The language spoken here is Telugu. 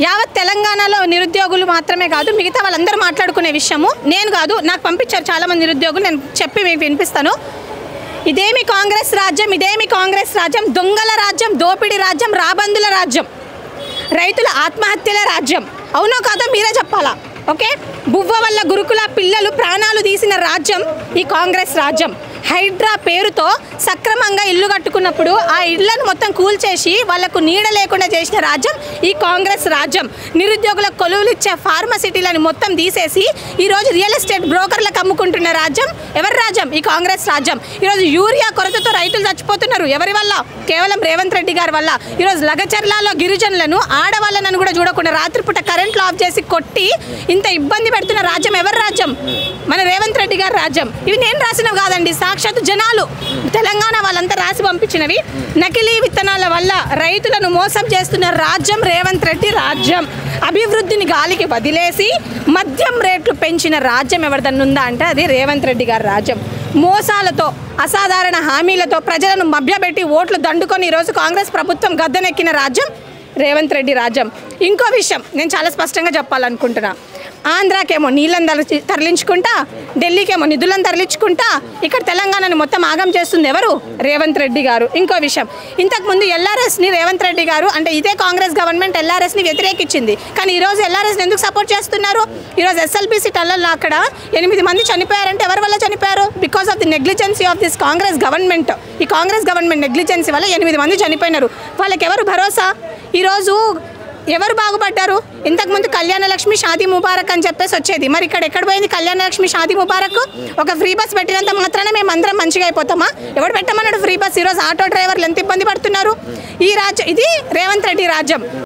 యావత్ తెలంగాణలో నిరుద్యోగులు మాత్రమే కాదు, మిగతా వాళ్ళందరూ మాట్లాడుకునే విషయము. నేను కాదు, నాకు పంపించారు చాలామంది నిరుద్యోగులు, నేను చెప్పి మీకు వినిపిస్తాను. ఇదేమి కాంగ్రెస్ రాజ్యం, ఇదేమి కాంగ్రెస్ రాజ్యం, దొంగల రాజ్యం, దోపిడీ రాజ్యం, రాబందుల రాజ్యం, రైతుల ఆత్మహత్యల రాజ్యం. అవునో కాదో మీరే చెప్పాలా. ఓకే, బువ్వ వల్ల గురుకుల పిల్లలు ప్రాణాలు తీసిన రాజ్యం ఈ కాంగ్రెస్ రాజ్యం. హైడ్రా పేరుతో సక్రమంగా ఇల్లు కట్టుకున్నప్పుడు ఆ ఇళ్లను మొత్తం కూల్చేసి వాళ్లకు నీడ లేకుండా చేసిన రాజ్యం ఈ కాంగ్రెస్ రాజ్యం. నిరుద్యోగులకు కొలువులు ఇచ్చే ఫార్మసిటీలను మొత్తం తీసేసి ఈరోజు రియల్ ఎస్టేట్ బ్రోకర్లకు అమ్ముకుంటున్న రాజ్యం ఎవరి రాజ్యం? ఈ కాంగ్రెస్ రాజ్యం. ఈరోజు యూరియా కొరతతో రైతులు చచ్చిపోతున్నారు. ఎవరి వల్ల? కేవలం రేవంత్ రెడ్డి గారి వల్ల. ఈరోజు లగచర్లలో గిరిజనులను, ఆడవాళ్ళను కూడా చూడకుండా రాత్రిపూట కరెంట్లు ఆఫ్ చేసి కొట్టి ఇంత ఇబ్బంది పెడుతున్న రాజ్యం ఎవరి రాజ్యం? మన రేవంత్ రెడ్డి గారి రాజ్యం. ఇవి నేను రాసినవి కాదండి, సాక్షాత్ జనాలు తెలంగాణ వాళ్ళంతా రాసి పంపించినవి. నకిలీ విత్తనాల వల్ల రైతులను మోసం చేస్తున్న రాజ్యం రేవంత్ రెడ్డి రాజ్యం. అభివృద్ధిని గాలికి వదిలేసి మద్యం రేట్లు పెంచిన రాజ్యం ఎవరిదన్నా ఉందా అంటే అది రేవంత్ రెడ్డి గారి రాజ్యం. మోసాలతో, అసాధారణ హామీలతో ప్రజలను మభ్యపెట్టి ఓట్లు దండుకొని ఈరోజు కాంగ్రెస్ ప్రభుత్వం గద్దెనెక్కిన రాజ్యం రేవంత్ రెడ్డి రాజ్యం. ఇంకో విషయం నేను చాలా స్పష్టంగా చెప్పాలనుకుంటున్నా. ఆంధ్రాకేమో నీళ్ళని తరలించుకుంటా, ఢిల్లీకేమో నిధులను తరలించుకుంటా, ఇక్కడ తెలంగాణని మొత్తం ఆగం చేస్తుంది ఎవరు? రేవంత్ రెడ్డి గారు. ఇంకో విషయం, ఇంతకుముందు ఎల్ఆర్ఎస్ని రేవంత్ రెడ్డి గారు అంటే ఇదే కాంగ్రెస్ గవర్నమెంట్ ఎల్ఆర్ఎస్ని వ్యతిరేకించింది. కానీ ఈరోజు ఎల్ఆర్ఎస్ని ఎందుకు సపోర్ట్ చేస్తున్నారు? ఈరోజు ఎస్ఎల్బీసీ టల్లల్లో అక్కడ 8 మంది చనిపోయారంటే ఎవరి వల్ల చనిపోయారు? Because of the negligence of this Congress government. ఈ కాంగ్రెస్ గవర్నమెంట్ నెగ్లిజెన్సీ వల్ల 8 మంది చనిపోయినారు. వాళ్ళకి ఎవరు భరోసా? ఈరోజు ఎవరు బాగుపడ్డారు? ఇంతకుముందు కళ్యాణ లక్ష్మి షాదీ ముబారక్ అని చెప్పేసి వచ్చేది. మరి ఇక్కడ ఎక్కడ పోయింది కళ్యాణ లక్ష్మి షాదీ ముబారక్? ఒక ఫ్రీ బస్ పెట్టినంత మాత్రాన మేము అందరం మంచిగా అయిపోతామా? ఎవడు పెట్టమన్నాడు ఫ్రీ బస్? ఈరోజు ఆటో డ్రైవర్లు ఎంత ఇబ్బంది పడుతున్నారు. ఈ రాజ్యం, ఇది రేవంత్ రెడ్డి రాజ్యం.